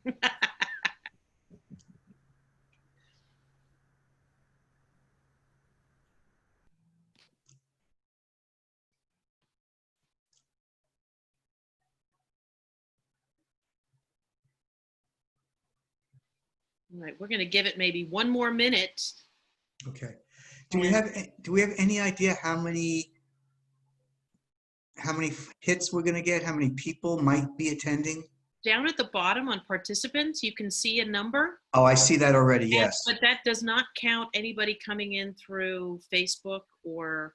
All right, we're going to give it maybe one more minute. Okay. Do we have any idea how many hits we're going to get? How many people might be attending? Down at the bottom on participants, you can see a number. Oh, I see that already. Yes. But that does not count anybody coming in through Facebook or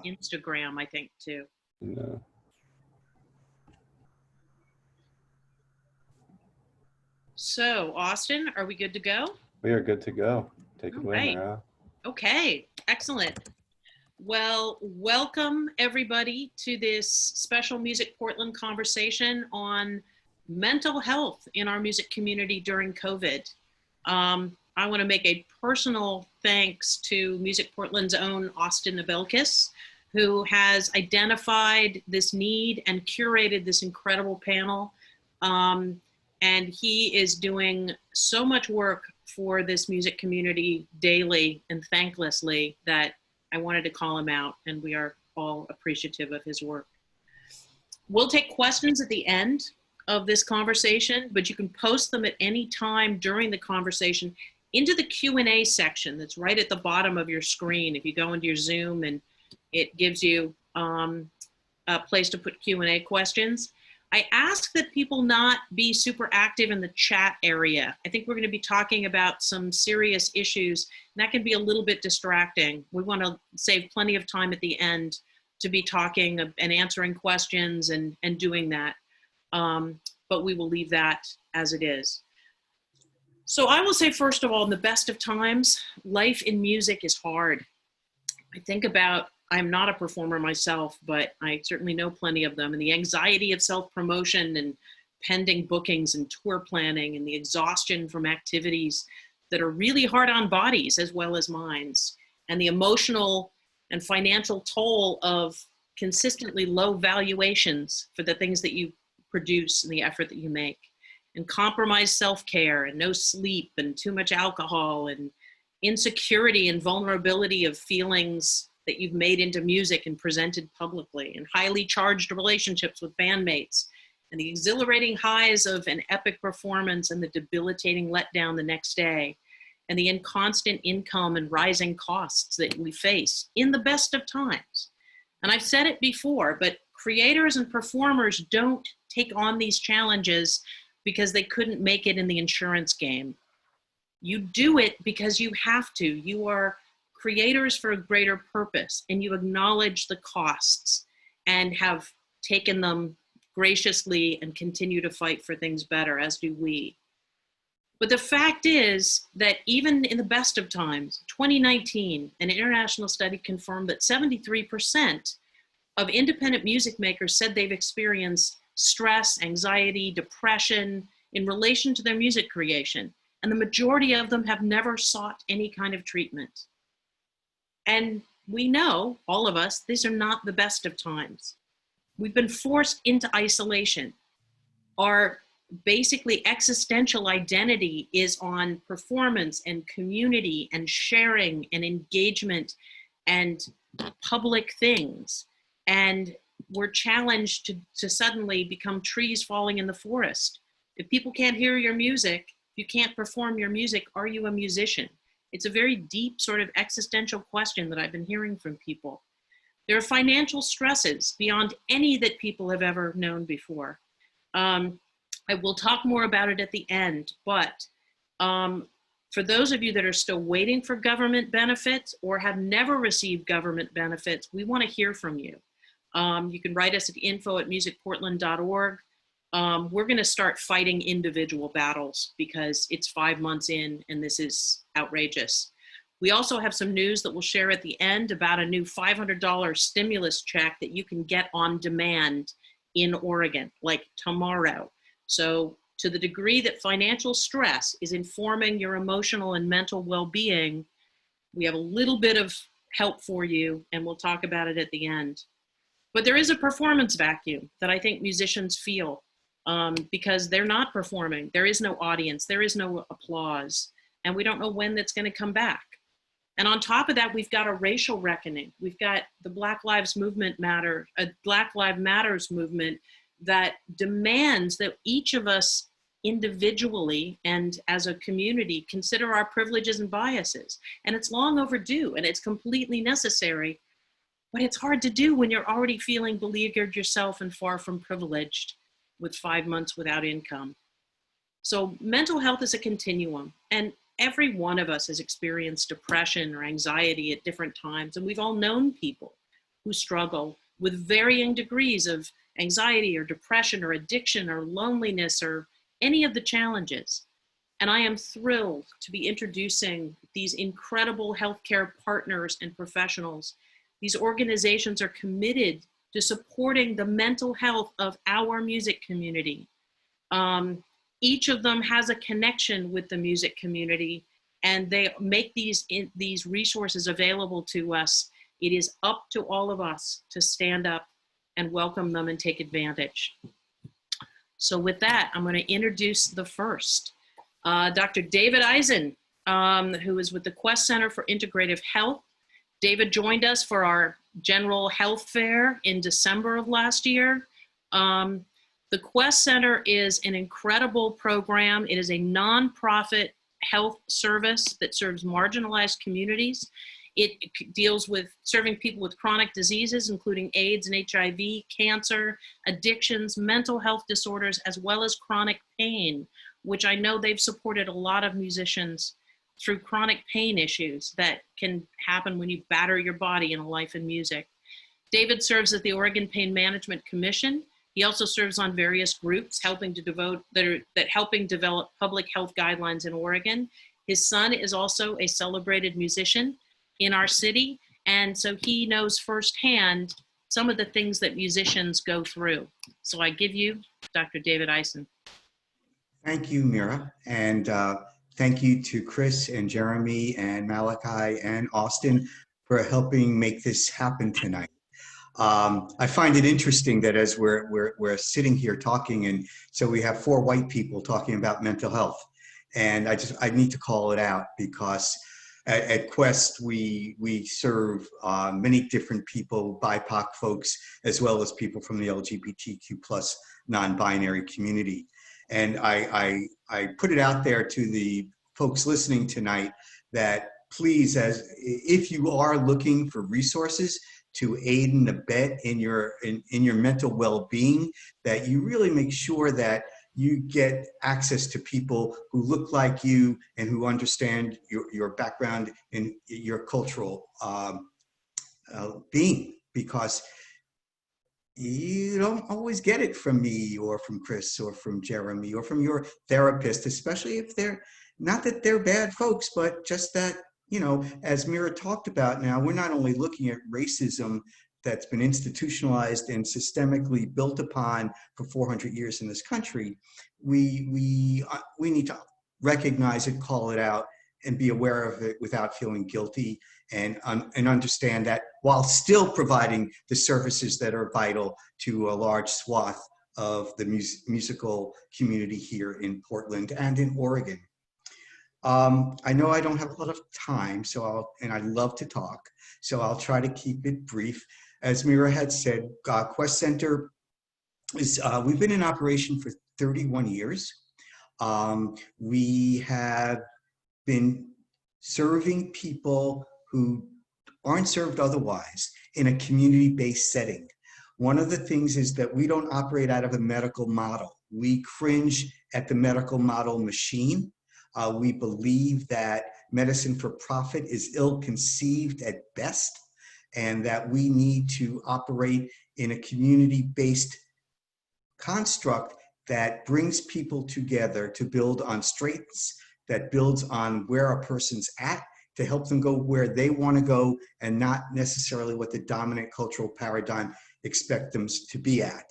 Instagram, I think, too. No. So, Austin, are we good to go? We are good to go. Take it away, Right. Mara. Okay, excellent. Well, welcome everybody to this special Music Portland conversation on mental health in our music community during COVID. I want to make a personal thanks to Music Portland's own Austin Abelkis, who has identified this need and curated this incredible panel. And he is doing so much work for this music community daily and thanklessly that I wanted to call him out, and we are all appreciative of his work. We'll take questions at the end of this conversation, but you can post them at any time during the conversation into the Q&A section that's right at the bottom of your screen. If you go into your Zoom, and it gives you a place to put Q&A questions. I ask that people not be super active in the chat area. I think we're going to be talking about some serious issues, and that can be a little bit distracting. We want to save plenty of time at the end to be talking and answering questions and doing that. But we will leave that as it is. So I will say, first of all, in the best of times, life in music is hard. I think about, I'm not a performer myself, but I certainly know plenty of them, and the anxiety of self-promotion and pending bookings and tour planning and the exhaustion from activities that are really hard on bodies as well as minds, and the emotional and financial toll of consistently low valuations for the things that you produce and the effort that you make, and compromised self-care and no sleep and too much alcohol and insecurity and vulnerability of feelings that you've made into music and presented publicly, and highly charged relationships with bandmates, and the exhilarating highs of an epic performance and the debilitating letdown the next day, and the inconstant income and rising costs that we face in the best of times. And I've said it before, but creators and performers don't take on these challenges because they couldn't make it in the insurance game. You do it because you have to. You are creators for a greater purpose, and you acknowledge the costs and have taken them graciously and continue to fight for things better, as do we. But the fact is that even in the best of times, 2019, an international study confirmed that 73% of independent music makers said they've experienced stress, anxiety, depression in relation to their music creation. And the majority of them have never sought any kind of treatment. And we know, all of us, these are not the best of times. We've been forced into isolation. Our basically existential identity is on performance and community and sharing and engagement and public things. And we're challenged to suddenly become trees falling in the forest. If people can't hear your music, if you can't perform your music, are you a musician? It's a very deep sort of existential question that I've been hearing from people. There are financial stresses beyond any that people have ever known before. I will talk more about it at the end, but for those of you that are still waiting for government benefits or have never received government benefits, we want to hear from you. You can write us at info@musicportland.org. We're going to start fighting individual battles because it's 5 months in and this is outrageous. We also have some news that we'll share at the end about a new $500 stimulus check that you can get on demand in Oregon, like tomorrow. So to the degree that financial stress is informing your emotional and mental well-being, we have a little bit of help for you, and we'll talk about it at the end. But there is a performance vacuum that I think musicians feel. because they're not performing. There is no audience, there is no applause, and we don't know when that's going to come back. And on top of that, we've got a racial reckoning. We've got the Black Lives Matters movement that demands that each of us individually and as a community consider our privileges and biases. And it's long overdue, and it's completely necessary, but it's hard to do when you're already feeling beleaguered yourself and far from privileged with 5 months without income. So mental health is a continuum, and every one of us has experienced depression or anxiety at different times, and we've all known people who struggle with varying degrees of anxiety or depression or addiction or loneliness or any of the challenges. And I am thrilled to be introducing these incredible healthcare partners and professionals. These organizations are committed to supporting the mental health of our music community. Each of them has a connection with the music community, and they make these resources available to us. It is up to all of us to stand up and welcome them and take advantage. So with that, I'm going to introduce the first, Dr. David Eisen, who is with the Quest Center for Integrative Health. David joined us for our general health fair in December of last year. The Quest Center is an incredible program. It is a nonprofit health service that serves marginalized communities. It deals with serving people with chronic diseases, including AIDS and HIV, cancer, addictions, mental health disorders, as well as chronic pain, which I know they've supported a lot of musicians through chronic pain issues that can happen when you batter your body in a life in music. David serves at the Oregon Pain Management Commission. He also serves on various groups helping develop public health guidelines in Oregon. His son is also a celebrated musician in our city, and so he knows firsthand some of the things that musicians go through. So I give you Dr. David Eisen. Thank you, Mira, and thank you to Chris and Jeremy and Malachi and Austin for helping make this happen tonight. I find it interesting that as we're sitting here talking, and so we have 4 white people talking about mental health, and I need to call it out because at Quest we serve many different people, BIPOC folks, as well as people from the LGBTQ plus non-binary community. And I put it out there to the folks listening tonight that please, if you are looking for resources to aid and abet in your mental well-being, that you really make sure that you get access to people who look like you and who understand your background and your cultural being, because you don't always get it from me or from Chris or from Jeremy or from your therapist, especially if they're, not that they're bad folks, but just that, you know, as Mira talked about now, we're not only looking at racism that's been institutionalized and systemically built upon for 400 years in this country. We need to recognize it, call it out, and be aware of it without feeling guilty, and understand that while still providing the services that are vital to a large swath of the musical community here in Portland and in Oregon. I know I don't have a lot of time, and I love to talk, so I'll try to keep it brief. As Mira had said, Quest Center is, we've been in operation for 31 years. We have been serving people who aren't served otherwise in a community-based setting. One of the things is that we don't operate out of a medical model. We cringe at the medical model machine. We believe that medicine for profit is ill-conceived at best, and that we need to operate in a community-based construct that brings people together to build on strengths, that builds on where a person's at, to help them go where they want to go, and not necessarily what the dominant cultural paradigm expects them to be at.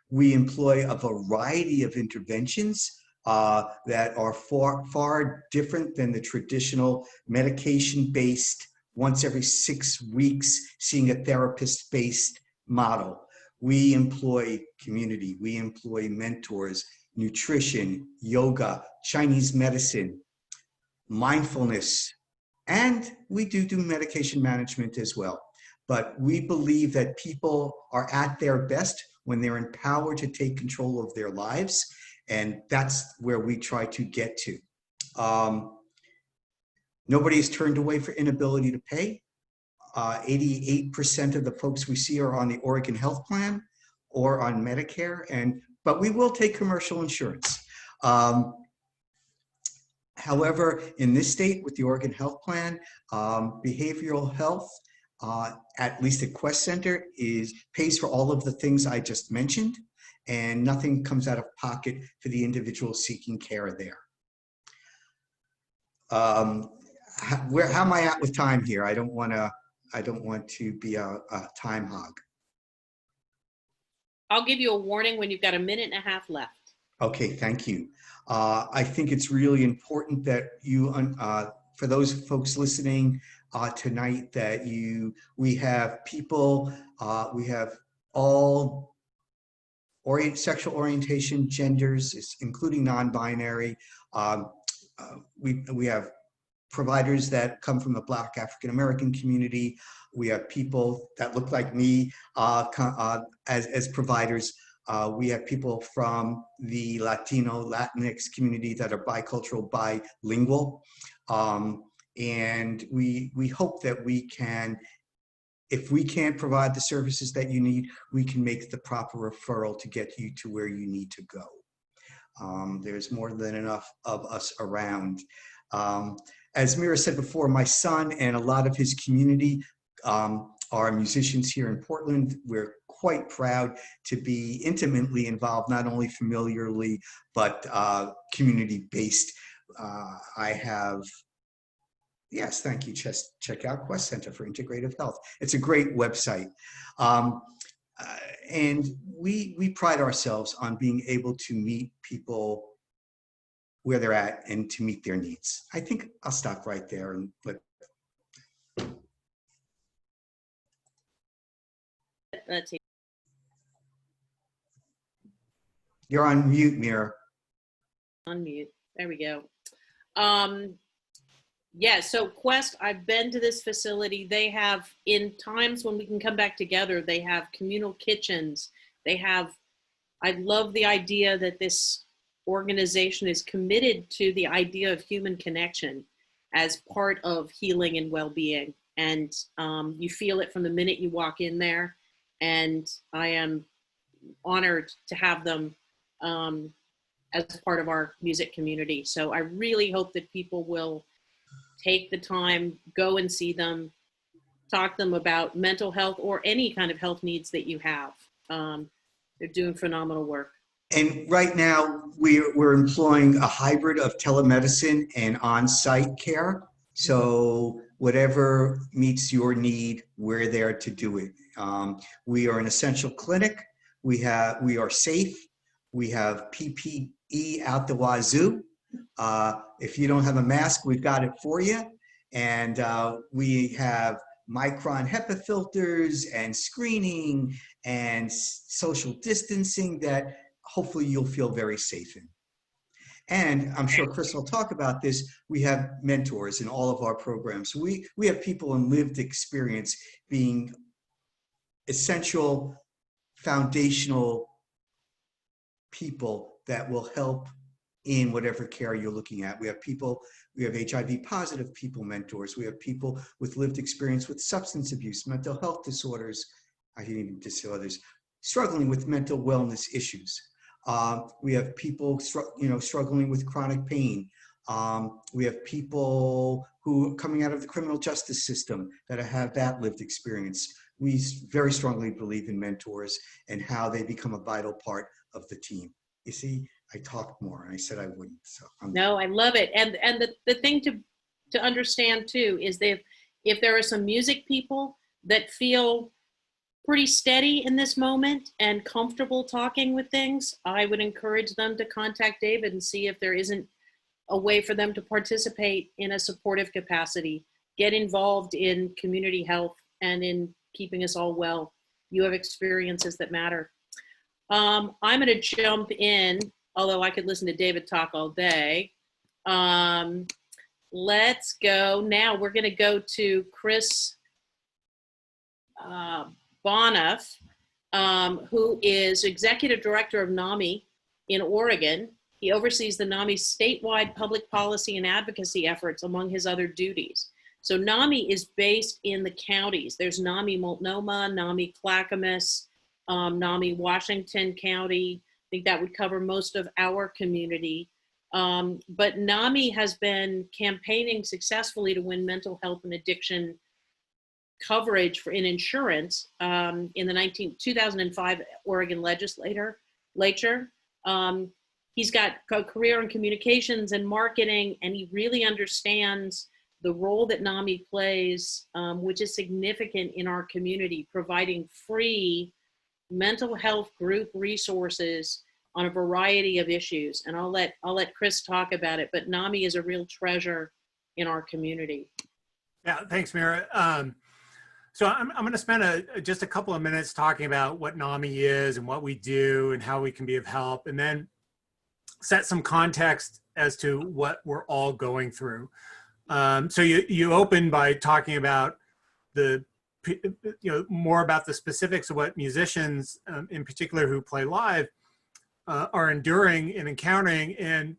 We employ a variety of interventions that are far different than the traditional medication-based, once every 6 weeks, seeing a therapist-based model. We employ community, we employ mentors, nutrition, yoga, Chinese medicine, mindfulness, and we do medication management as well. But we believe that people are at their best when they're empowered to take control of their lives, and that's where we try to get to. Nobody is turned away for inability to pay. 88% of the folks we see are on the Oregon Health Plan or on Medicare, but we will take commercial insurance. However, in this state with the Oregon Health Plan, behavioral health, at least at Quest Center, pays for all of the things I just mentioned, and nothing comes out of pocket for the individual seeking care there. How am I at with time here? I don't want to be a time hog. I'll give you a warning when you've got a minute and a half left. Okay, thank you. I think it's really important that you, for those folks listening tonight, that we have people, we have all sexual orientation, genders, including non-binary. We have providers that come from the Black African American community. We have people that look like me as providers. We have people from the Latino, Latinx community that are bicultural, bilingual. And we hope that we can, if we can't provide the services that you need, we can make the proper referral to get you to where you need to go. There's more than enough of us around. As Mira said before, my son and a lot of his community are musicians here in Portland. We're quite proud to be intimately involved, not only familiarly, but community-based. Yes, thank you. Just check out Quest Center for Integrative Health. It's a great website. And we pride ourselves on being able to meet people where they're at and to meet their needs. I think I'll stop right there and Let's see. You're on mute, Mira. Unmute. There we go. Yeah, so Quest, I've been to this facility. They have, in times when we can come back together, they have communal kitchens. I love the idea that this organization is committed to the idea of human connection as part of healing and well-being. And you feel it from the minute you walk in there. And I am honored to have them as part of our music community. So I really hope that people will take the time, go and see them, talk to them about mental health or any kind of health needs that you have. They're doing phenomenal work. And right now, we're employing a hybrid of telemedicine and on-site care. So whatever meets your need, we're there to do it. We are an essential clinic. We are safe. We have PPE out the wazoo. If you don't have a mask, we've got it for you. And we have micron HEPA filters and screening and social distancing that hopefully you'll feel very safe in. And I'm sure Chris will talk about this. We have mentors in all of our programs. We have people in lived experience being essential, foundational people that will help in whatever care you're looking at. We have HIV positive people mentors. We have people with lived experience with substance abuse, mental health disorders, struggling with mental wellness issues. We have people struggling with chronic pain. We have people who are coming out of the criminal justice system that have that lived experience. We very strongly believe in mentors and how they become a vital part of the team. You see, I talked more and I said I wouldn't. So No, I love it. And the thing to understand too is that if there are some music people that feel pretty steady in this moment and comfortable talking with things, I would encourage them to contact David and see if there isn't a way for them to participate in a supportive capacity, get involved in community health and in keeping us all well. you have experiences that matter. I'm going to jump in, although I could listen to David talk all day. Let's go now. We're going to go to Chris Bonoff, who is Executive Director of NAMI in Oregon. He oversees the NAMI's statewide public policy and advocacy efforts among his other duties. So NAMI is based in the counties. There's NAMI Multnomah, NAMI Clackamas, NAMI Washington County. I think that would cover most of our community. But NAMI has been campaigning successfully to win mental health and addiction coverage in insurance in the 2005 Oregon legislature. He's got a career in communications and marketing, and he really understands the role that NAMI plays, which is significant in our community, providing free mental health group resources on a variety of issues. And I'll let Chris talk about it, but NAMI is a real treasure in our community. Yeah, thanks, Mira. So I'm going to spend just a couple of minutes talking about what NAMI is and what we do and how we can be of help, and then set some context as to what we're all going through. So you opened by talking about more about the specifics of what musicians in particular who play live are enduring and encountering, and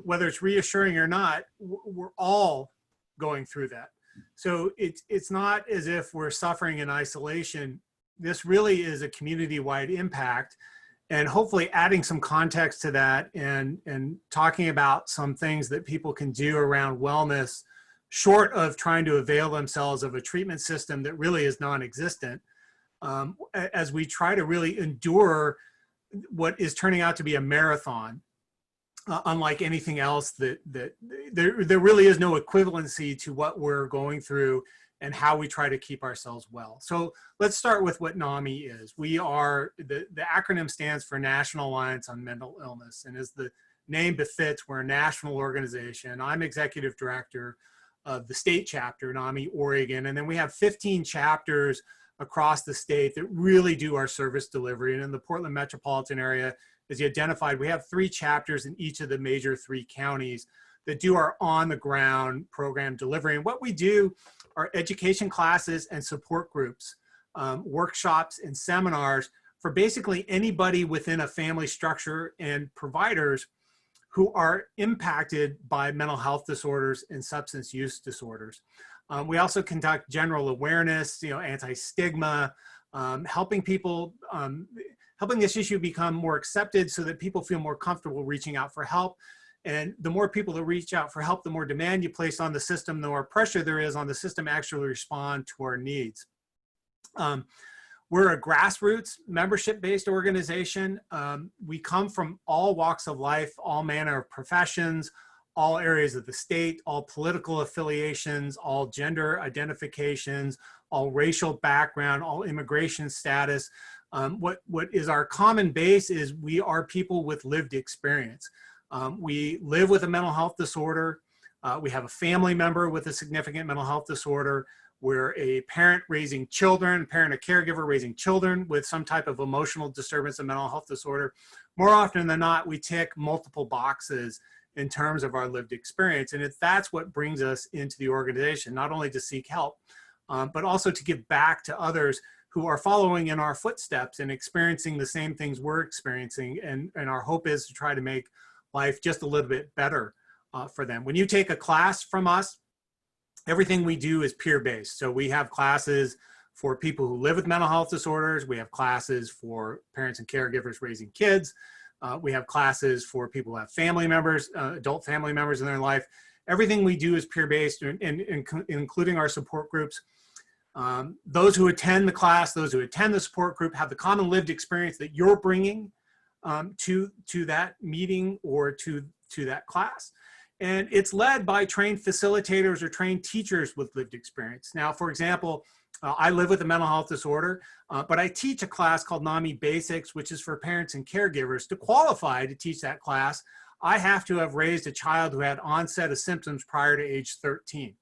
whether it's reassuring or not, we're all going through that. So it's not as if we're suffering in isolation. This really is a community-wide impact, and hopefully adding some context to that and talking about some things that people can do around wellness, short of trying to avail themselves of a treatment system that really is non-existent, as we try to really endure what is turning out to be a marathon. Unlike anything else, that there really is no equivalency to what we're going through and how we try to keep ourselves well. So let's start with what NAMI is. We are, the acronym stands for National Alliance on Mental Illness, and as the name befits, we're a national organization. I'm executive director of the state chapter, NAMI Oregon, and then we have 15 chapters across the state that really do our service delivery. And in the Portland metropolitan area, as you identified, we have 3 chapters in each of the major 3 counties that do our on-the-ground program delivery. And what we do are education classes and support groups, workshops and seminars for basically anybody within a family structure and providers who are impacted by mental health disorders and substance use disorders. We also conduct general awareness, anti-stigma, helping people, helping this issue become more accepted so that people feel more comfortable reaching out for help. And the more people that reach out for help, the more demand you place on the system, the more pressure there is on the system to actually respond to our needs. We're a grassroots membership-based organization. We come from all walks of life, all manner of professions, all areas of the state, all political affiliations, all gender identifications, all racial background, all immigration status. What is our common base is we are people with lived experience. We live with a mental health disorder. We have a family member with a significant mental health disorder. We're a parent raising children, parent or caregiver raising children with some type of emotional disturbance and mental health disorder. More often than not, we tick multiple boxes in terms of our lived experience. And that's what brings us into the organization, not only to seek help, but also to give back to others who are following in our footsteps and experiencing the same things we're experiencing. And our hope is to try to make life just a little bit better for them. When you take a class from us, everything we do is peer-based. So we have classes for people who live with mental health disorders. We have classes for parents and caregivers raising kids. We have classes for people who have family members, adult family members in their life. Everything we do is peer-based, and including our support groups. Those who attend the class, those who attend the support group have the common lived experience that you're bringing to that meeting or to that class. And it's led by trained facilitators or trained teachers with lived experience. Now, for example, I live with a mental health disorder, but I teach a class called NAMI Basics, which is for parents and caregivers. To qualify to teach that class, I have to have raised a child who had onset of symptoms prior to age 13.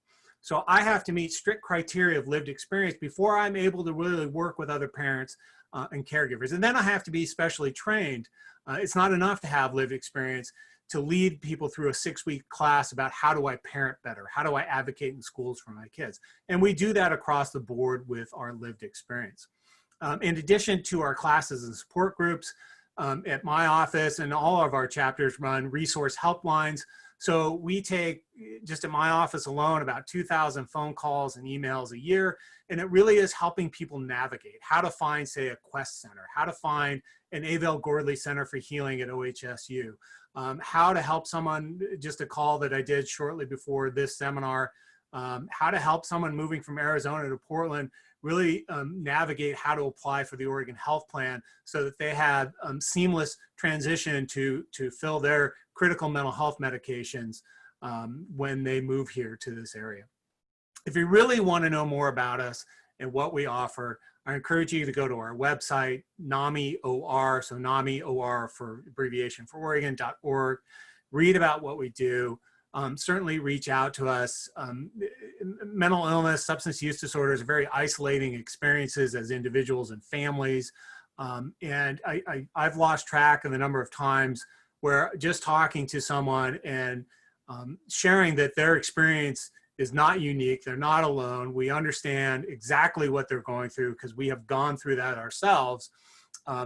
So I have to meet strict criteria of lived experience before I'm able to really work with other parents and caregivers. And then I have to be specially trained. It's not enough to have lived experience to lead people through a 6-week class about how do I parent better? How do I advocate in schools for my kids? And we do that across the board with our lived experience. In addition to our classes and support groups, at my office and all of our chapters run resource helplines. So we take, just at my office alone, about 2,000 phone calls and emails a year. And it really is helping people navigate how to find, say, a Quest Center, how to find an Avell Gordley Center for Healing at OHSU, how to help someone, just a call that I did shortly before this seminar, how to help someone moving from Arizona to Portland really navigate how to apply for the Oregon Health Plan so that they have seamless transition to fill their critical mental health medications when they move here to this area. If you really want to know more about us and what we offer, I encourage you to go to our website, NAMI OR, so NAMI OR for abbreviation for Oregon.org, read about what we do. Certainly reach out to us. Mental illness, substance use disorders are very isolating experiences as individuals and families. And I've lost track of the number of times where just talking to someone and sharing that their experience is not unique, they're not alone, we understand exactly what they're going through because we have gone through that ourselves,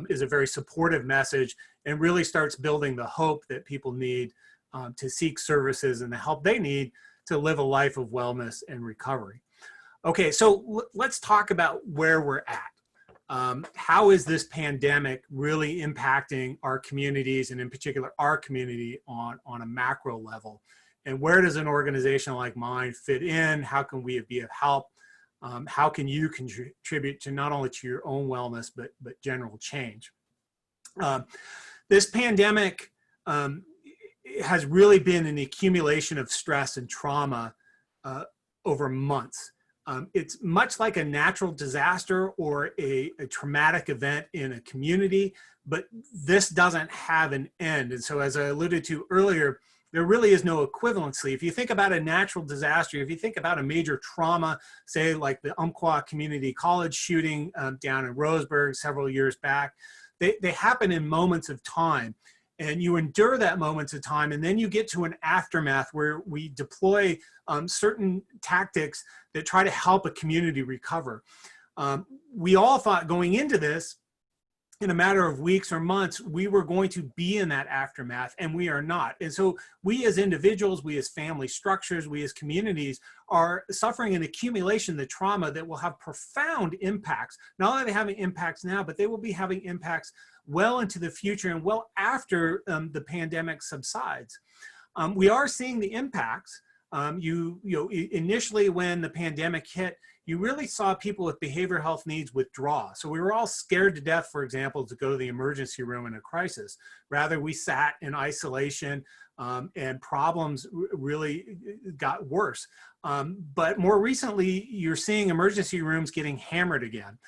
is a very supportive message and really starts building the hope that people need to seek services and the help they need to live a life of wellness and recovery. Okay, so let's talk about where we're at. How is this pandemic really impacting our communities and in particular our community on a macro level? And where does an organization like mine fit in? How can we be of help? How can you contribute to not only to your own wellness, but general change? This pandemic has really been an accumulation of stress and trauma over months. It's much like a natural disaster or a traumatic event in a community, but this doesn't have an end. And so as I alluded to earlier, there really is no equivalency. If you think about a natural disaster, if you think about a major trauma, say like the Umpqua Community College shooting down in Roseburg several years back, they happen in moments of time. And you endure that moments of time, and then you get to an aftermath where we deploy certain tactics that try to help a community recover. We all thought going into this, in a matter of weeks or months, we were going to be in that aftermath, and we are not. And so we as individuals, we as family structures, we as communities are suffering an accumulation of the trauma that will have profound impacts. Not only are they having impacts now, but they will be having impacts well into the future and well after the pandemic subsides. We are seeing the impacts. Initially when the pandemic hit, you really saw people with behavioral health needs withdraw. So we were all scared to death, for example, to go to the emergency room in a crisis. Rather, we sat in isolation and problems really got worse. But more recently, you're seeing emergency rooms getting hammered again.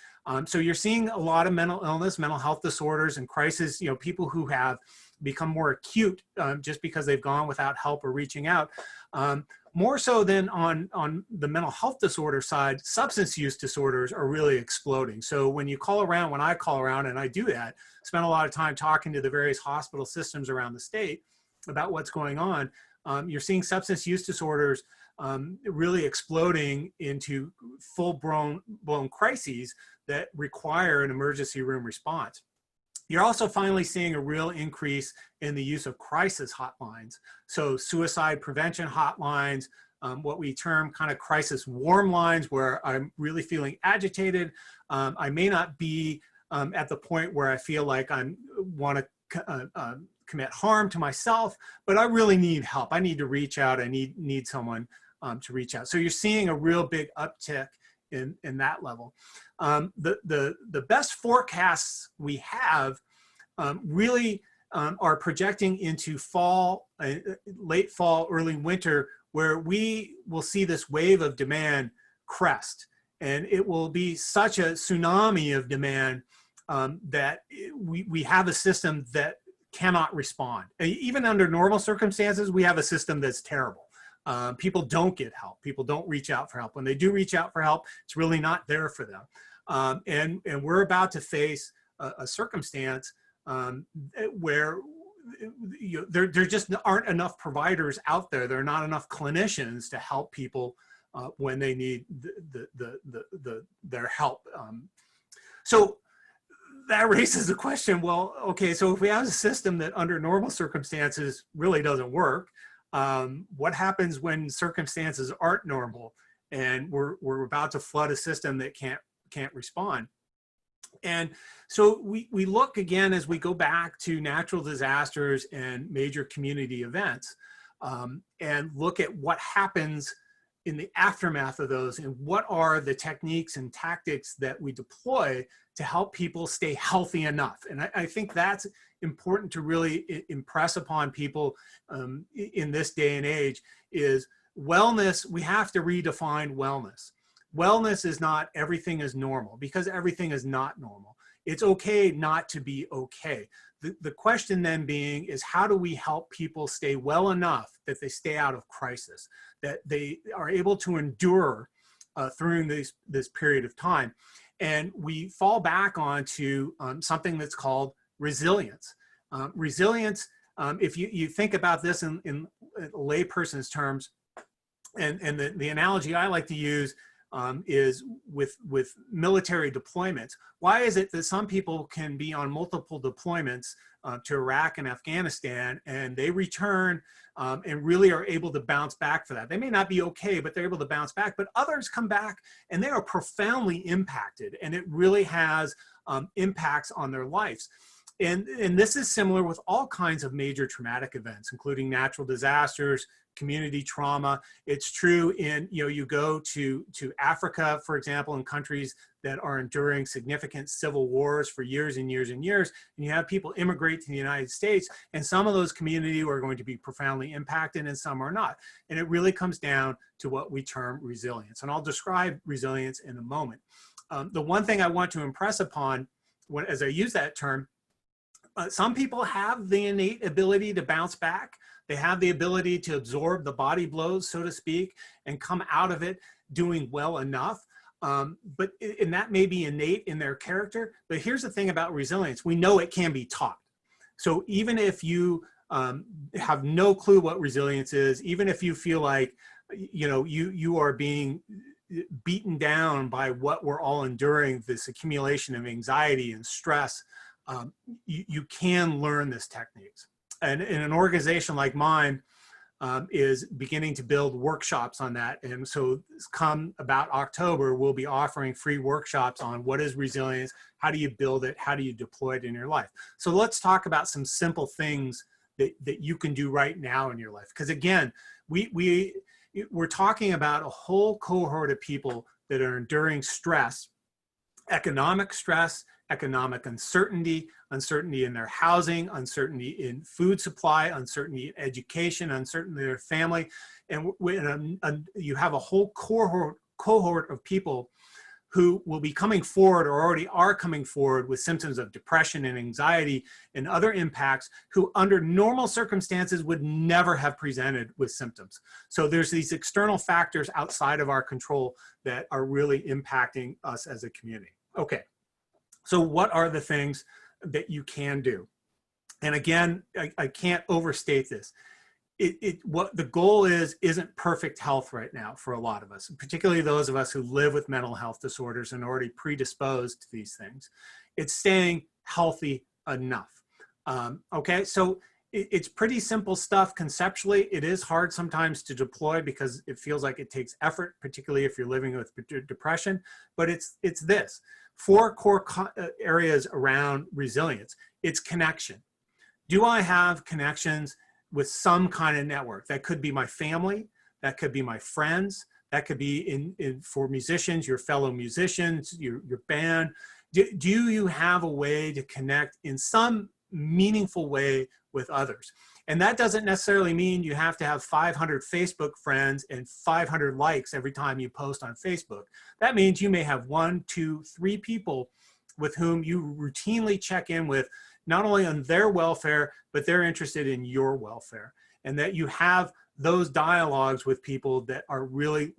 So you're seeing a lot of mental illness, mental health disorders and crisis, people who have become more acute just because they've gone without help or reaching out. More so than on the mental health disorder side, substance use disorders are really exploding. So when you call around, when I call around, and I do that, spend a lot of time talking to the various hospital systems around the state about what's going on, you're seeing substance use disorders really exploding into full-blown crises that require an emergency room response. You're also finally seeing a real increase in the use of crisis hotlines. So suicide prevention hotlines, what we term kind of crisis warm lines, where I'm really feeling agitated. I may not be at the point where I feel like I want to commit harm to myself, but I really need help. I need to reach out. I need someone to reach out. So you're seeing a real big uptick in that level. The best forecasts we have really are projecting into fall, late fall, early winter, where we will see this wave of demand crest. And it will be such a tsunami of demand that we have a system that cannot respond. Even under normal circumstances, we have a system that's terrible. people don't get help. People don't reach out for help. When they do reach out for help, it's really not there for them. And we're about to face a circumstance where there just aren't enough providers out there. There are not enough clinicians to help people when they need their help. So that raises the question, well, okay, so if we have a system that under normal circumstances really doesn't work, what happens when circumstances aren't normal and we're about to flood a system that can't respond? And so we look again as we go back to natural disasters and major community events, and look at what happens in the aftermath of those and what are the techniques and tactics that we deploy to help people stay healthy enough. And I think that's important to really impress upon people in this day and age is wellness. We have to redefine wellness. Wellness is not everything is normal, because everything is not normal. It's okay not to be okay. The question then being is, how do we help people stay well enough that they stay out of crisis, that they are able to endure through this period of time? And we fall back onto something that's called resilience. Resilience, if you think about this in layperson's terms, and the analogy I like to use is with military deployments. Why is it that some people can be on multiple deployments to Iraq and Afghanistan, and they return and really are able to bounce back for that? They may not be okay, but they're able to bounce back. But others come back and they are profoundly impacted, and it really has impacts on their lives. And this is similar with all kinds of major traumatic events, including natural disasters, community trauma. It's true in, you go to Africa, for example, in countries that are enduring significant civil wars for years and years and years, and you have people immigrate to the United States, and some of those communities are going to be profoundly impacted and some are not. And it really comes down to what we term resilience. And I'll describe resilience in a moment. The one thing I want to impress upon as I use that term, some people have the innate ability to bounce back. They have the ability to absorb the body blows, so to speak, and come out of it doing well enough. And that may be innate in their character. But here's the thing about resilience. We know it can be taught. So even if you have no clue what resilience is, even if you feel like, you are being beaten down by what we're all enduring, this accumulation of anxiety and stress, you can learn these techniques. And in an organization like mine is beginning to build workshops on that. And so come about October, we'll be offering free workshops on what is resilience, how do you build it, how do you deploy it in your life. So let's talk about some simple things that you can do right now in your life. Because again, we're talking about a whole cohort of people that are enduring stress, economic stress, economic uncertainty, uncertainty in their housing, uncertainty in food supply, uncertainty in education, uncertainty in their family. And you have a whole cohort of people who will be coming forward or already are coming forward with symptoms of depression and anxiety and other impacts, who under normal circumstances would never have presented with symptoms. So there's these external factors outside of our control that are really impacting us as a community. Okay. So what are the things that you can do? And again, I can't overstate this. What the goal isn't perfect health right now for a lot of us, particularly those of us who live with mental health disorders and are already predisposed to these things. It's staying healthy enough. Okay, so it's pretty simple stuff conceptually. It is hard sometimes to deploy because it feels like it takes effort, particularly if you're living with depression, but it's this. 4 core areas around resilience. It's connection. Do I have connections with some kind of network? That could be my family, that could be my friends, that could be for musicians, your fellow musicians, your band. Do you have a way to connect in some meaningful way with others? And that doesn't necessarily mean you have to have 500 Facebook friends and 500 likes every time you post on Facebook. That means you may have 1, 2, 3 people with whom you routinely check in with, not only on their welfare, but they're interested in your welfare. And that you have those dialogues with people that are really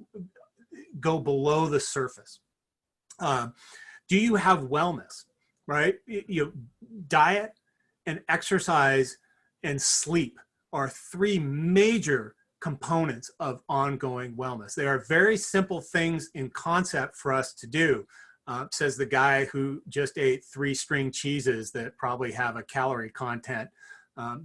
go below the surface. Do you have wellness, right? Diet and exercise and sleep are three major components of ongoing wellness. They are very simple things in concept for us to do, says the guy who just ate 3 string cheeses that probably have a calorie content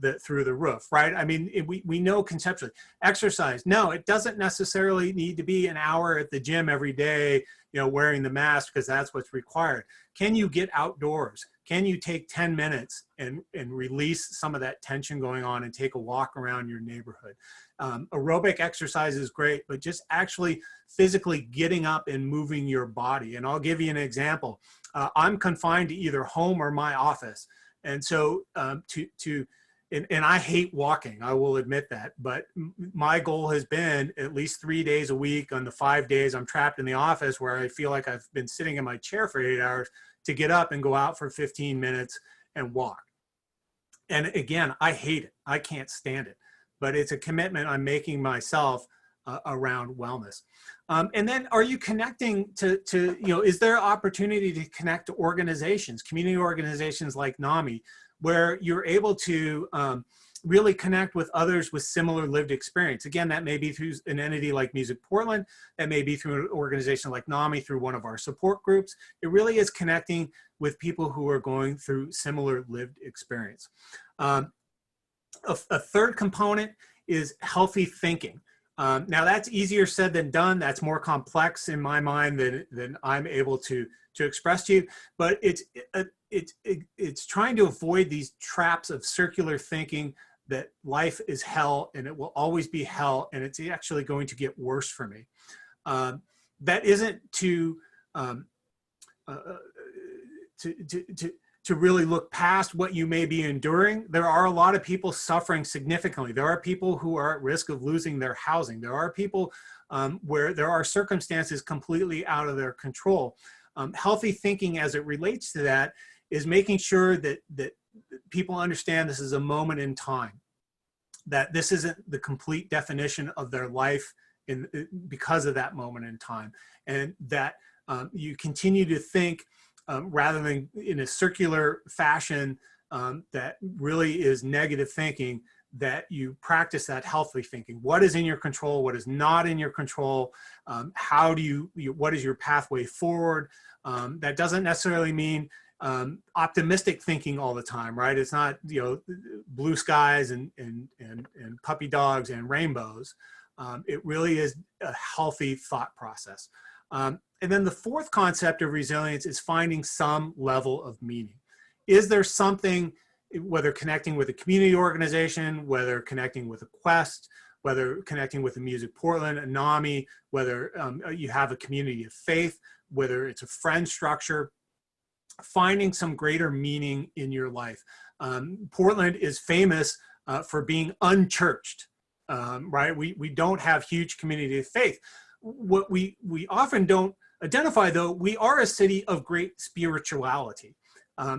that through the roof, right? I mean, we know conceptually. Exercise, no, it doesn't necessarily need to be an hour at the gym every day, wearing the mask because that's what's required. Can you get outdoors? Can you take 10 minutes and release some of that tension going on and take a walk around your neighborhood? Aerobic exercise is great, but just actually physically getting up and moving your body. And I'll give you an example. I'm confined to either home or my office. And so and I hate walking, I will admit that, but my goal has been at least 3 days a week on the 5 days I'm trapped in the office where I feel like I've been sitting in my chair for 8 hours to get up and go out for 15 minutes and walk. And again, I hate it. I can't stand it, but it's a commitment I'm making myself around wellness. And then are you connecting to is there opportunity to connect to organizations, community organizations like NAMI, where you're able to really connect with others with similar lived experience? Again, that may be through an entity like Music Portland, that may be through an organization like NAMI, through one of our support groups. It really is connecting with people who are going through similar lived experience. A third component is healthy thinking. Now that's easier said than done. That's more complex in my mind than I'm able to express to you, but it's trying to avoid these traps of circular thinking that life is hell and it will always be hell and it's actually going to get worse for me. That isn't to really look past what you may be enduring. There are a lot of people suffering significantly. There are people who are at risk of losing their housing. There are people where there are circumstances completely out of their control. Healthy thinking as it relates to that is making sure that people understand this is a moment in time, that this isn't the complete definition of their life because of that moment in time, and that you continue to think rather than in a circular fashion that really is negative thinking, that you practice that healthy thinking. What is in your control? What is not in your control? How do what is your pathway forward? That doesn't necessarily mean optimistic thinking all the time, right? It's not, blue skies and puppy dogs and rainbows. It really is a healthy thought process. And then the fourth concept of resilience is finding some level of meaning. Is there something, whether connecting with a community organization, whether connecting with a Quest, whether connecting with a Music Portland, a NAMI, whether you have a community of faith, whether it's a friend structure, finding some greater meaning in your life. Portland is famous for being unchurched, right? We don't have huge community of faith. What we often don't identify, though, we are a city of great spirituality.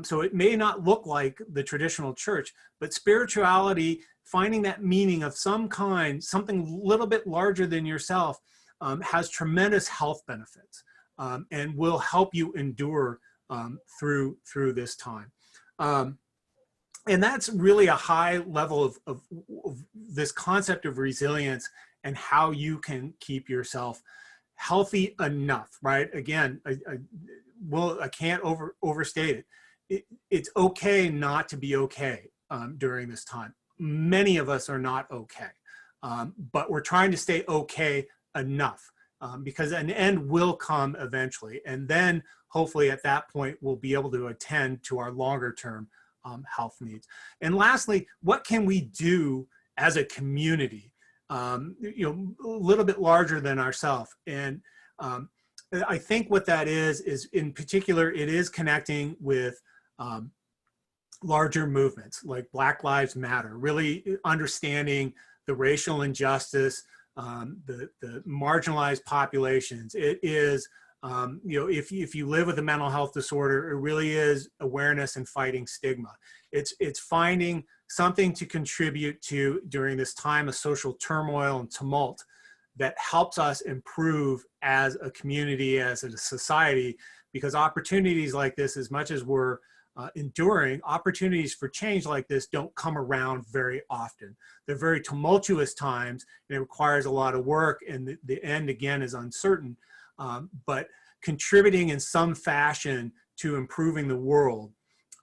So it may not look like the traditional church, but spirituality, finding that meaning of some kind, something a little bit larger than yourself, has tremendous health benefits and will help you endure through this time. And that's really a high level of this concept of resilience and how you can keep yourself healthy enough, right? Again, I can't overstate it. It's okay not to be okay during this time. Many of us are not okay, but we're trying to stay okay enough because an end will come eventually. And then hopefully at that point, we'll be able to attend to our longer term health needs. And lastly, what can we do as a community, a little bit larger than ourselves? And I think what that is in particular, it is connecting with larger movements like Black Lives Matter, really understanding the racial injustice, the marginalized populations. It is, if you live with a mental health disorder, it really is awareness and fighting stigma. It's finding something to contribute to during this time of social turmoil and tumult that helps us improve as a community, as a society, because opportunities like this, as much as we're enduring, opportunities for change like this don't come around very often. They're very tumultuous times, and it requires a lot of work, and the end, again, is uncertain. But contributing in some fashion to improving the world,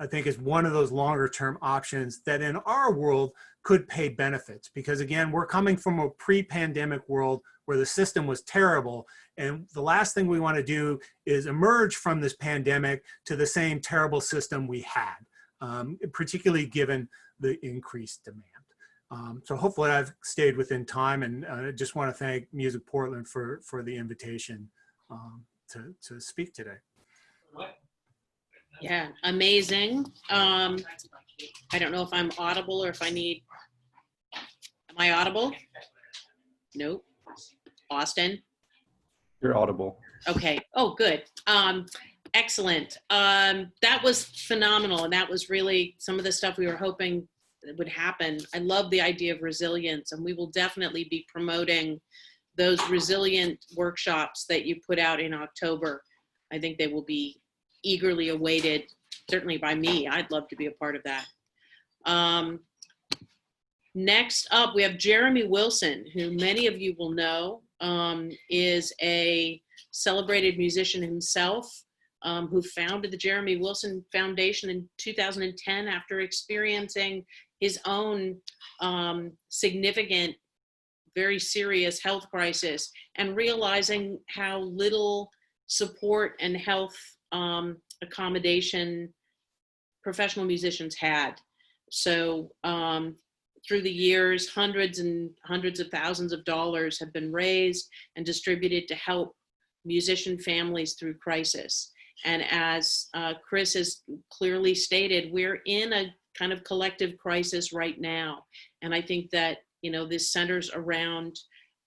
I think, is one of those longer term options that in our world could pay benefits, because again, we're coming from a pre-pandemic world where the system was terrible, and the last thing we want to do is emerge from this pandemic to the same terrible system we had, particularly given the increased demand. So hopefully I've stayed within time, and I just want to thank Music Portland for the invitation to speak today. Yeah, amazing. I don't know if I'm audible or if I need, am I audible? Nope. Austin? You're audible. Okay. Oh, good. Excellent. That was phenomenal. And that was really some of the stuff we were hoping would happen. I love the idea of resilience, and we will definitely be promoting those resilient workshops that you put out in October. I think they will be eagerly awaited, certainly by me. I'd love to be a part of that. Next up, we have Jeremy Wilson, who many of you will know, is a celebrated musician himself, who founded the Jeremy Wilson Foundation in 2010 after experiencing his own significant, very serious health crisis, and realizing how little support and health accommodation professional musicians had. So through the years, hundreds and hundreds of thousands of dollars have been raised and distributed to help musician families through crisis. And as Chris has clearly stated, we're in a kind of collective crisis right now. And I think that, you know, this centers around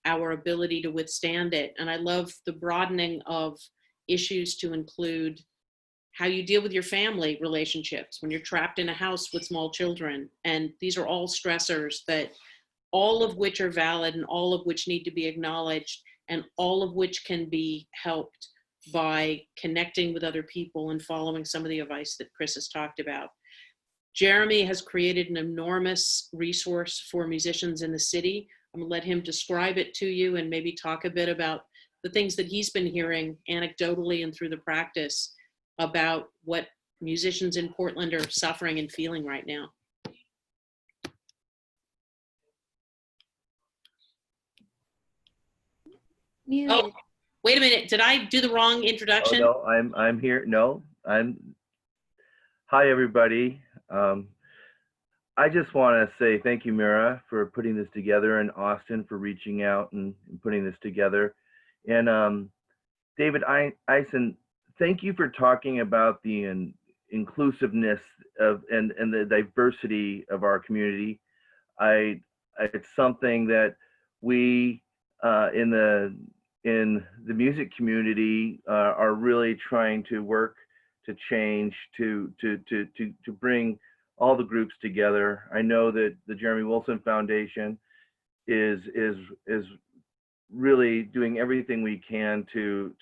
our ability to withstand it. And I love the broadening of issues to include how you deal with your family relationships when you're trapped in a house with small children. And these are all stressors that all of which are valid and all of which need to be acknowledged, and all of which can be helped by connecting with other people and following some of the advice that Chris has talked about. Jeremy has created an enormous resource for musicians in the city. I'm gonna let him describe it to you and maybe talk a bit about the things that he's been hearing anecdotally and through the practice about what musicians in Portland are suffering and feeling right now. Oh, wait a minute. Did I do the wrong introduction? Oh, no, I'm here. No, hi, everybody. I just want to say thank you, Mira, for putting this together, and Austin for reaching out and putting this together. And David Eisen, thank you for talking about the inclusiveness of and the diversity of our community. It's something that we in the music community are really trying to work to change, to bring all the groups together. I know that the Jeremy Wilson Foundation is really doing everything we can to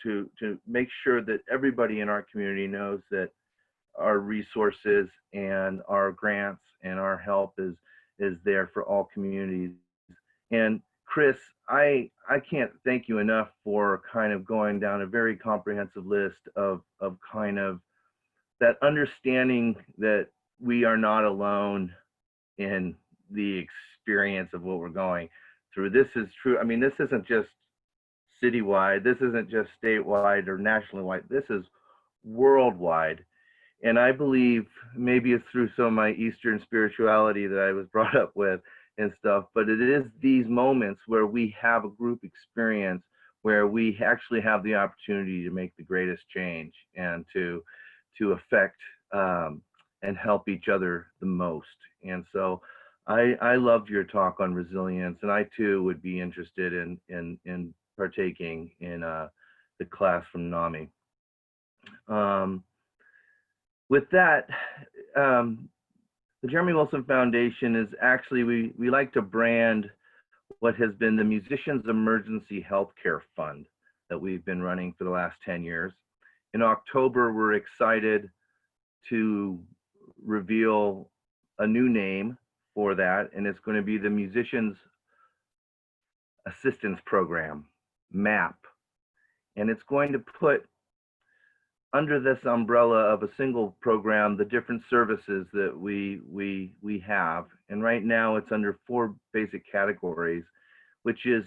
make sure that everybody in our community knows that our resources and our grants and our help is there for all communities. And Chris, I can't thank you enough for kind of going down a very comprehensive list of kind of that understanding that we are not alone in the experience of what we're going through. This is true. I mean, this isn't just citywide. This isn't just statewide or nationally wide. This is worldwide. And I believe, maybe it's through some of my Eastern spirituality that I was brought up with and stuff, but it is these moments where we have a group experience where we actually have the opportunity to make the greatest change and to affect and help each other the most. And so I loved your talk on resilience, and I too would be interested in partaking in the class from NAMI. With that, the Jeremy Wilson Foundation is actually, we like to brand what has been the Musicians Emergency Healthcare Fund that we've been running for the last 10 years. In October, we're excited to reveal a new name for that, and it's going to be the Musicians Assistance Program, MAP. And it's going to put under this umbrella of a single program the different services that we have. And right now it's under 4 basic categories, which is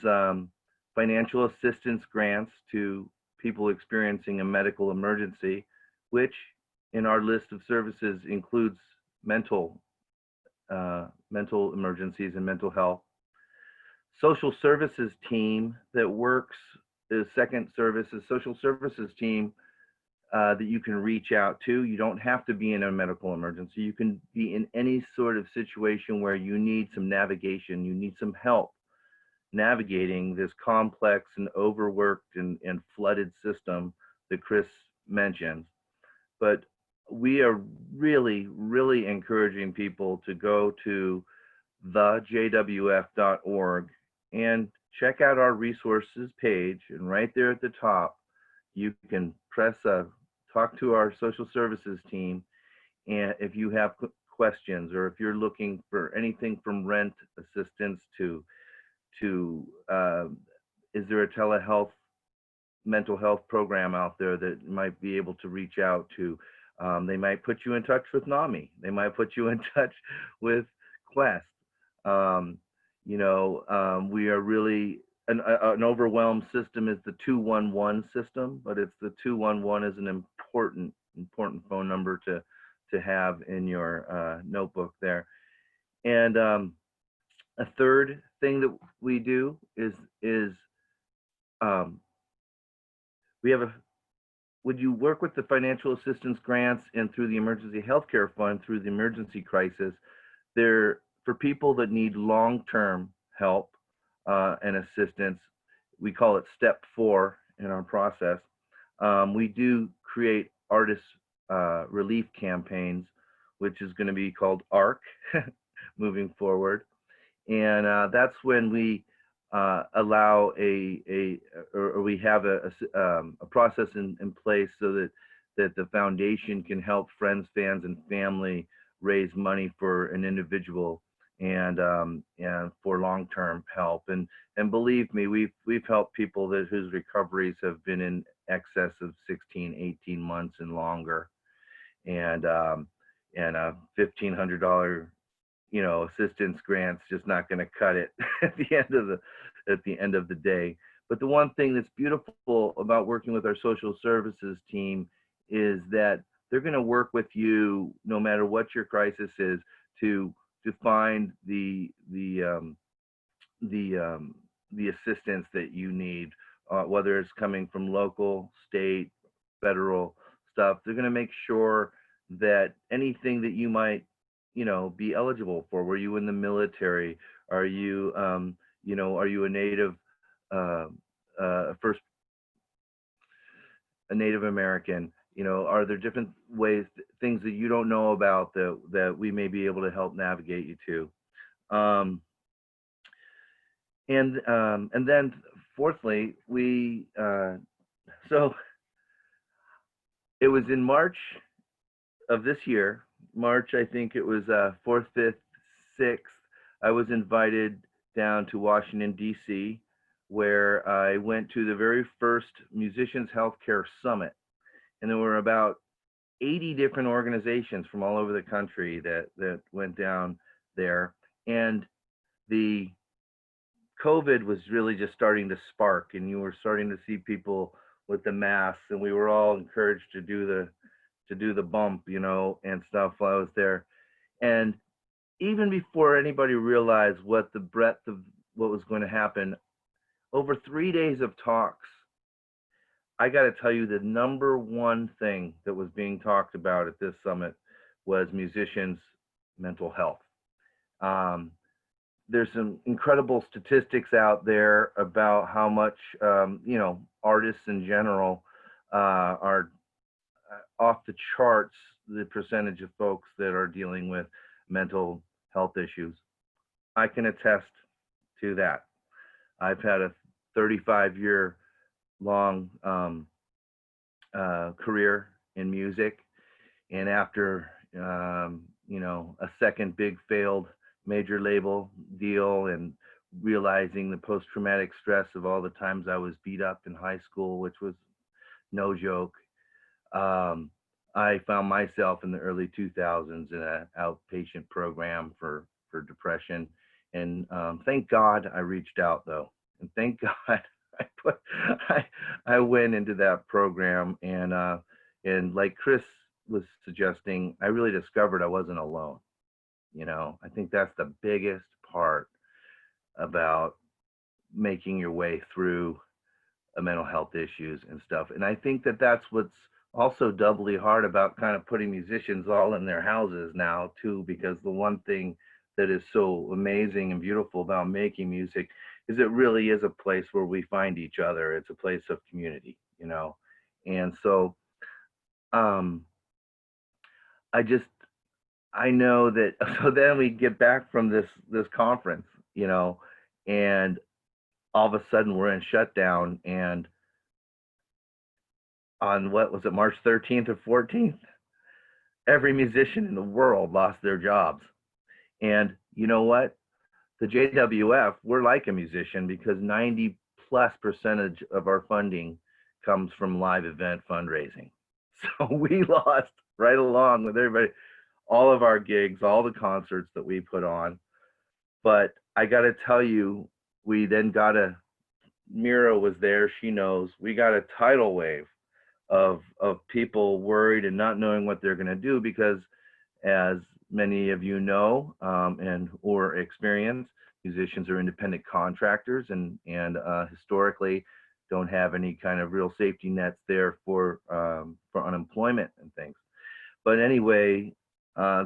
financial assistance grants to people experiencing a medical emergency, which in our list of services includes mental emergencies and mental health. Social services team that works, the second service is social services team that you can reach out to. You don't have to be in a medical emergency. You can be in any sort of situation where you need some navigation, you need some help navigating this complex and overworked and flooded system that Chris mentioned. But we are really, really encouraging people to go to thejwf.org and check out our resources page. And right there at the top, you can press talk to our social services team. And if you have questions, or if you're looking for anything from rent assistance to is there a telehealth mental health program out there that might be able to reach out to, they might put you in touch with NAMI. They might put you in touch with Quest. We are really, an overwhelmed system is the 211 system, but it's the 211 is an important phone number to have in your notebook there. And a third thing that we do is we have would you work with the financial assistance grants and through the emergency healthcare fund through the emergency crisis, they're for people that need long-term help and assistance. We call it step 4 in our process. We do create artist relief campaigns, which is going to be called ARC moving forward. And that's when we allow or we have a process in place so that the foundation can help friends, fans, and family raise money for an individual and for long-term help. And believe me, we've helped people whose recoveries have been in excess of 16, 18 months and longer, and $1,500 assistance grants just not going to cut it at the end of the day. But the one thing that's beautiful about working with our social services team is that they're going to work with you no matter what your crisis is to find the assistance that you need, whether it's coming from local, state, federal stuff. They're going to make sure that anything that you might be eligible for. Were you in the military? Are you are you a native a Native American? Are there different ways, things that you don't know about that we may be able to help navigate you to? And then fourthly, so it was in March of this year, March, I think it was 4th, 5th, 6th, I was invited down to Washington, D.C., where I went to the very first Musicians Healthcare Summit. And there were about 80 different organizations from all over the country that went down there. And the COVID was really just starting to spark, and you were starting to see people with the masks, and we were all encouraged to do the bump, and stuff while I was there. And even before anybody realized what the breadth of what was going to happen, over 3 days of talks, I got to tell you, the number one thing that was being talked about at this summit was musicians' mental health. There's some incredible statistics out there about how much, artists in general are off the charts, the percentage of folks that are dealing with mental health issues. I can attest to that. I've had a 35-year long career in music, and after a second big failed major label deal and realizing the post-traumatic stress of all the times I was beat up in high school, which was no joke, I found myself in the early 2000s in an outpatient program for depression. And thank God I reached out, though. And thank God I went into that program, and like Chris was suggesting, I really discovered I wasn't alone. I think that's the biggest part about making your way through mental health issues and stuff. And I think that that's what's also doubly hard about kind of putting musicians all in their houses now too, because the one thing that is so amazing and beautiful about making music is it really is a place where we find each other. It's a place of community, and so I know that. So then we get back from this conference, and all of a sudden we're in shutdown, and on what was it, March 13th or 14th, every musician in the world lost their jobs. And you know what? The JWF, we're like a musician because 90+% of our funding comes from live event fundraising. So we lost right along with everybody, all of our gigs, all the concerts that we put on. But I got to tell you, we then got Mira was there, she knows, we got a tidal wave of people worried and not knowing what they're going to do, because as many of you know, and or experience, musicians are independent contractors and historically don't have any kind of real safety nets there for unemployment and things. But anyway,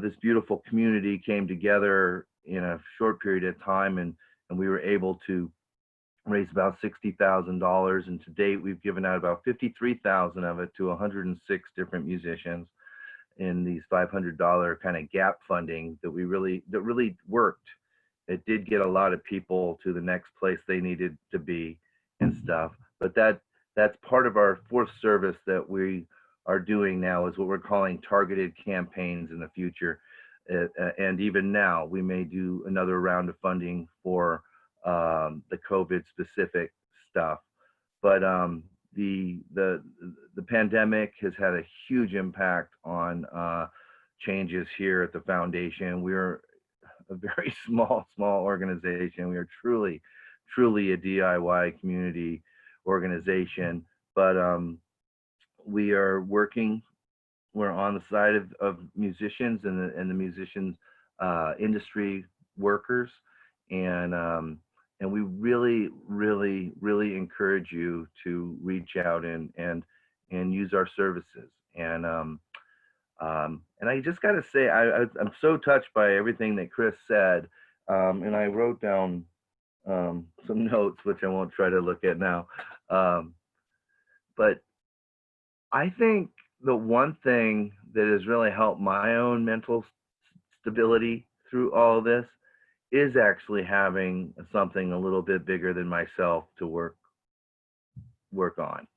this beautiful community came together in a short period of time, and we were able to raise about $60,000, and to date we've given out about $53,000 of it to 106 different musicians in these $500 kind of gap funding that really worked. It did get a lot of people to the next place they needed to be and stuff. But that's part of our fourth service that we are doing now, is what we're calling targeted campaigns in the future. And even now we may do another round of funding for the COVID specific stuff. But the pandemic has had a huge impact on changes here at the foundation. We're a very small organization. We are truly a DIY community organization, but we are working. We're on the side of musicians and the musicians industry workers, and we really encourage you to reach out and use our services. And I just got to say, I'm so touched by everything that Chris said, and I wrote down some notes, which I won't try to look at now. But I think the one thing that has really helped my own mental stability through all of this is actually having something a little bit bigger than myself to work on.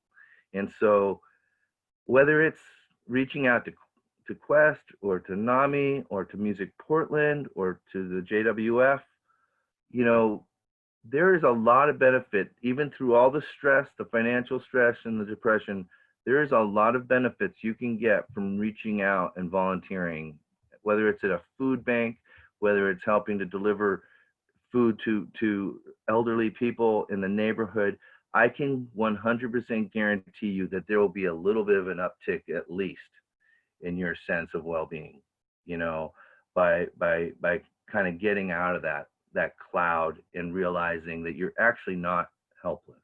And so whether it's reaching out to Quest or to NAMI or to Music Portland or to the JWF, there is a lot of benefit, even through all the stress, the financial stress and the depression. There is a lot of benefits you can get from reaching out and volunteering, whether it's at a food bank, whether it's helping to deliver food to elderly people in the neighborhood. I can 100% guarantee you that there will be a little bit of an uptick, at least, in your sense of well-being, by kind of getting out of that cloud and realizing that you're actually not helpless.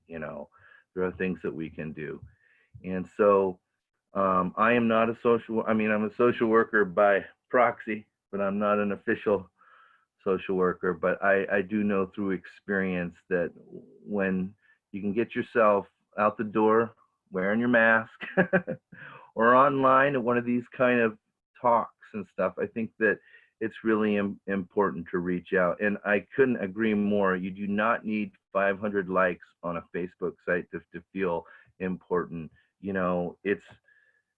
There are things that we can do. And so I am not I'm a social worker by proxy, but I'm not an official social worker. But I do know through experience that when you can get yourself out the door wearing your mask or online at one of these kind of talks and stuff, I think that it's really important to reach out. And I couldn't agree more. You do not need 500 likes on a Facebook site to feel important. You know, it's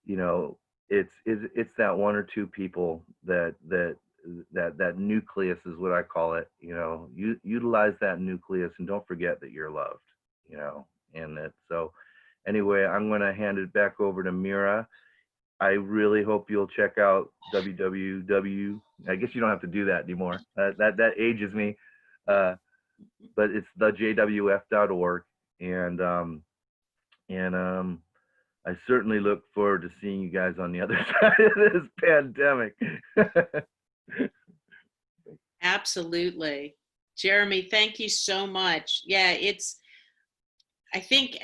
that one or two people that nucleus is what I call it. You know, utilize that nucleus and don't forget that you're loved. You know, and that so. Anyway, I'm going to hand it back over to Mira. I really hope you'll check out www. I guess you don't have to do that anymore. That ages me, but it's thejwf.org, and I certainly look forward to seeing you guys on the other side of this pandemic. Absolutely. Jeremy, thank you so much. Yeah, I think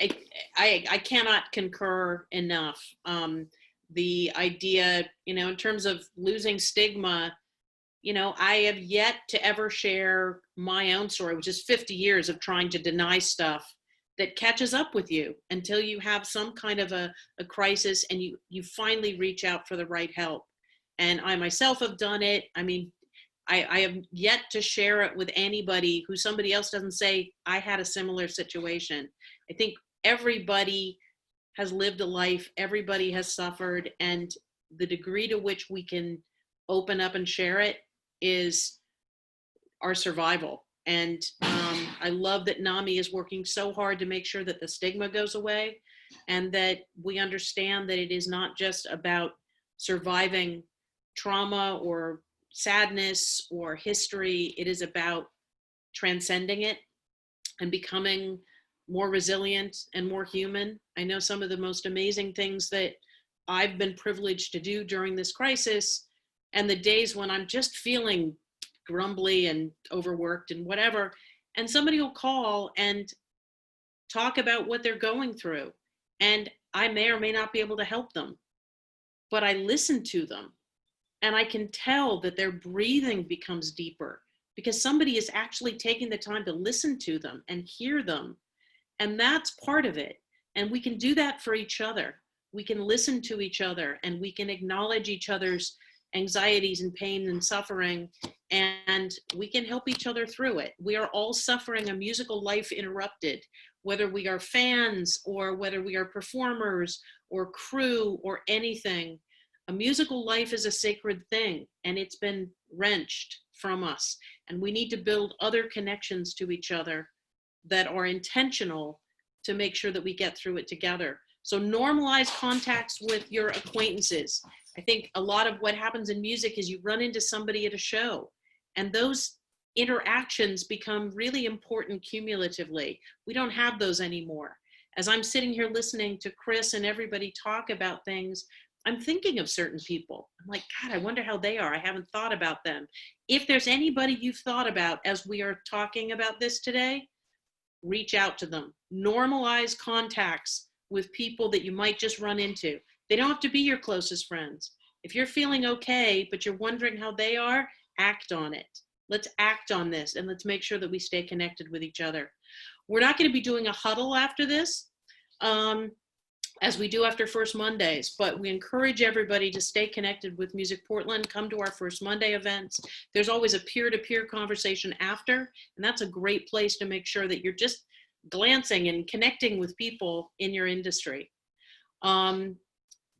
I cannot concur enough. The idea, in terms of losing stigma, I have yet to ever share my own story, which is 50 years of trying to deny stuff that catches up with you until you have some kind of a crisis and you finally reach out for the right help. And I myself have done it. I mean, I have yet to share it with anybody who somebody else doesn't say, I had a similar situation. I think everybody has lived a life, everybody has suffered, and the degree to which we can open up and share it is our survival. And I love that NAMI is working so hard to make sure that the stigma goes away and that we understand that it is not just about surviving trauma or sadness or history. It is about transcending it and becoming more resilient and more human. I know some of the most amazing things that I've been privileged to do during this crisis, and the days when I'm just feeling grumbly and overworked and whatever, and somebody will call and talk about what they're going through. And I may or may not be able to help them, but I listen to them. And I can tell that their breathing becomes deeper because somebody is actually taking the time to listen to them and hear them. And that's part of it. And we can do that for each other. We can listen to each other and we can acknowledge each other's anxieties and pain and suffering, and we can help each other through it. We are all suffering a musical life interrupted, whether we are fans or whether we are performers or crew or anything. A musical life is a sacred thing, and it's been wrenched from us. And we need to build other connections to each other that are intentional to make sure that we get through it together. So normalize contacts with your acquaintances. I think a lot of what happens in music is you run into somebody at a show, and those interactions become really important cumulatively. We don't have those anymore. As I'm sitting here listening to Chris and everybody talk about things, I'm thinking of certain people. I'm like, God, I wonder how they are. I haven't thought about them. If there's anybody you've thought about as we are talking about this today, reach out to them. Normalize contacts with people that you might just run into. They don't have to be your closest friends. If you're feeling okay, but you're wondering how they are, act on it. Let's act on this and let's make sure that we stay connected with each other. We're not going to be doing a huddle after this, as we do after First Mondays, but we encourage everybody to stay connected with Music Portland. Come to our First Monday events. There's always a peer-to-peer conversation after, and that's a great place to make sure that you're just glancing and connecting with people in your industry.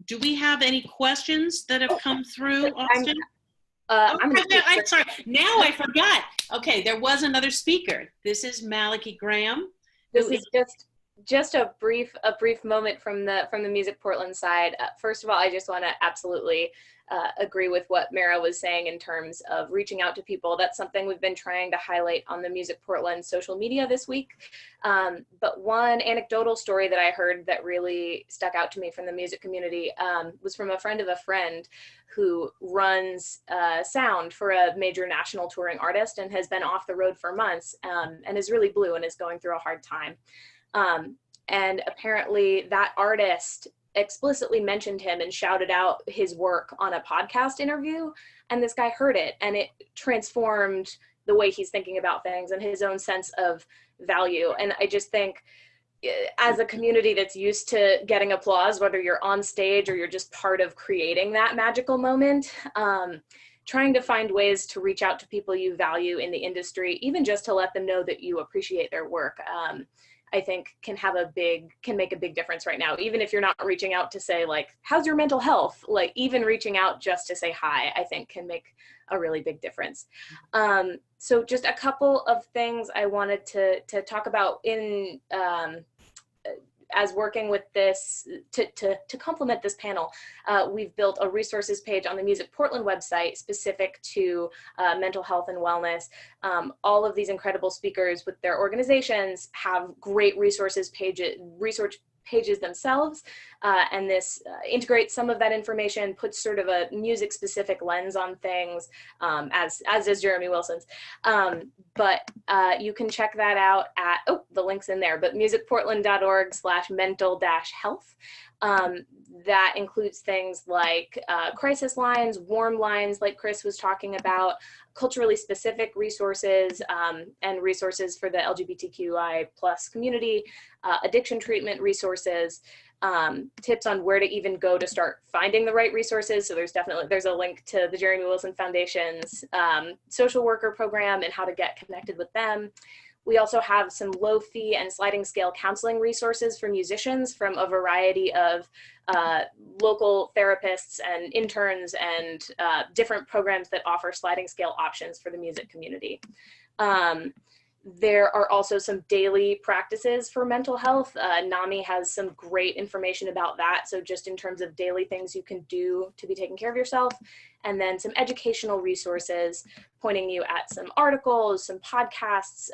Do we have any questions that have come through, Austin? I'm sorry. Now I forgot. Okay, there was another speaker. This is Malachi Graham. This is just a brief moment from the Music Portland side. First of all, I just want to absolutely agree with what Mara was saying in terms of reaching out to people. That's something we've been trying to highlight on the Music Portland social media this week. But one anecdotal story that I heard that really stuck out to me from the music community was from a friend of a friend who runs sound for a major national touring artist and has been off the road for months and is really blue and is going through a hard time. And apparently that artist explicitly mentioned him and shouted out his work on a podcast interview, and this guy heard it and it transformed the way he's thinking about things and his own sense of value. And I just think as a community that's used to getting applause, whether you're on stage or you're just part of creating that magical moment, trying to find ways to reach out to people you value in the industry, even just to let them know that you appreciate their work, I think can make a big difference right now. Even if you're not reaching out to say like, how's your mental health? Like even reaching out just to say hi, I think can make a really big difference. So just a couple of things I wanted to talk about in as working with this to complement this panel. We've built a resources page on the Music Portland website specific to mental health and wellness. All of these incredible speakers with their organizations have great resource pages themselves, and this integrates some of that information, puts sort of a music specific lens on things, as does Jeremy Wilson's. But you can check that out at, the link's in there, but musicportland.org/mental-health. That includes things like crisis lines, warm lines, like Chris was talking about, culturally specific resources, and resources for the LGBTQI+ community, addiction treatment resources, tips on where to even go to start finding the right resources. So there's a link to the Jeremy Wilson Foundation's social worker program and how to get connected with them. We also have some low fee and sliding scale counseling resources for musicians from a variety of local therapists and interns and different programs that offer sliding scale options for the music community. There are also some daily practices for mental health. NAMI has some great information about that. So just in terms of daily things you can do to be taking care of yourself, and then some educational resources pointing you at some articles, some podcasts.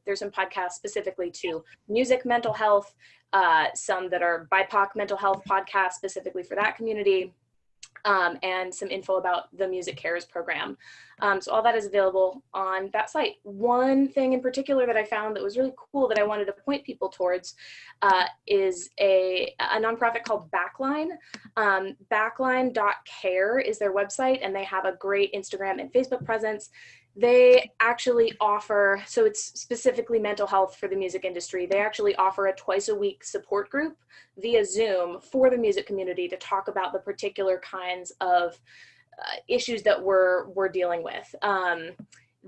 There's some podcasts specifically to music mental health, some that are BIPOC mental health podcasts specifically for that community, and some info about the Music Cares program. So all that is available on that site. One thing in particular that I found that was really cool that I wanted to point people towards is a nonprofit called Backline. Backline.care is their website, and they have a great Instagram and Facebook presence. They actually offer, so it's specifically mental health for the music industry, they actually offer a twice-a-week support group via Zoom for the music community to talk about the particular kinds of issues that we're dealing with.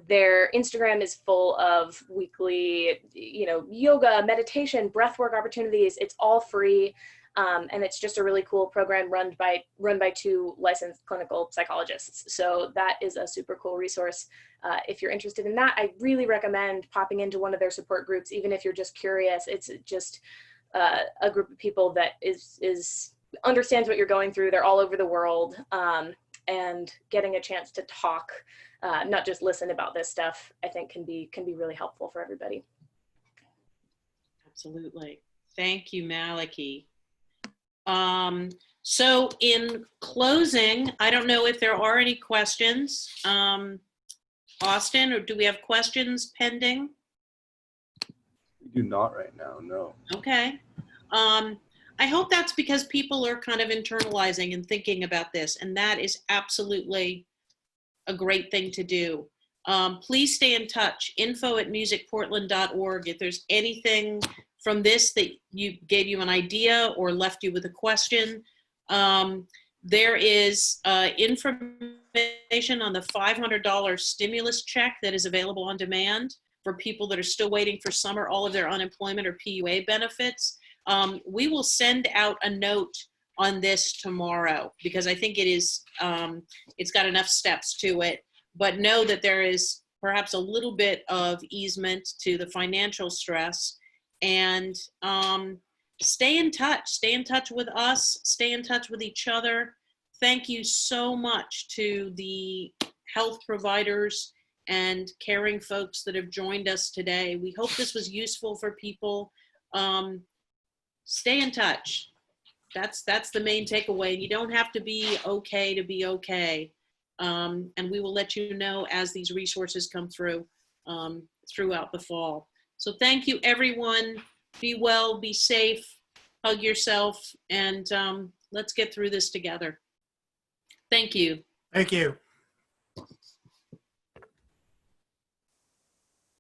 Their Instagram is full of weekly, yoga, meditation, breathwork opportunities. It's all free. And it's just a really cool program run by 2 licensed clinical psychologists. So that is a super cool resource. If you're interested in that, I really recommend popping into one of their support groups, even if you're just curious. It's just a group of people that understands what you're going through. They're all over the world, and getting a chance to talk, not just listen about this stuff, I think can be really helpful for everybody. Absolutely. Thank you, Maliki. So in closing, I don't know if there are any questions. Austin, or do we have questions pending? We do not right now, no. Okay. I hope that's because people are kind of internalizing and thinking about this, and that is absolutely a great thing to do. Please stay in touch. info@musicportland.org. If there's anything from this that gave you an idea or left you with a question, there is information on the $500 stimulus check that is available on demand for people that are still waiting for summer, all of their unemployment or PUA benefits. We will send out a note on this tomorrow because I think it's got enough steps to it, but know that there is perhaps a little bit of easement to the financial stress. And stay in touch with us, stay in touch with each other. Thank you so much to the health providers and caring folks that have joined us today. We hope this was useful for people. Stay in touch. That's the main takeaway. You don't have to be okay to be okay. And we will let you know as these resources come through throughout the fall. So thank you, everyone. Be well, be safe, hug yourself, and let's get through this together. Thank you. Thank you.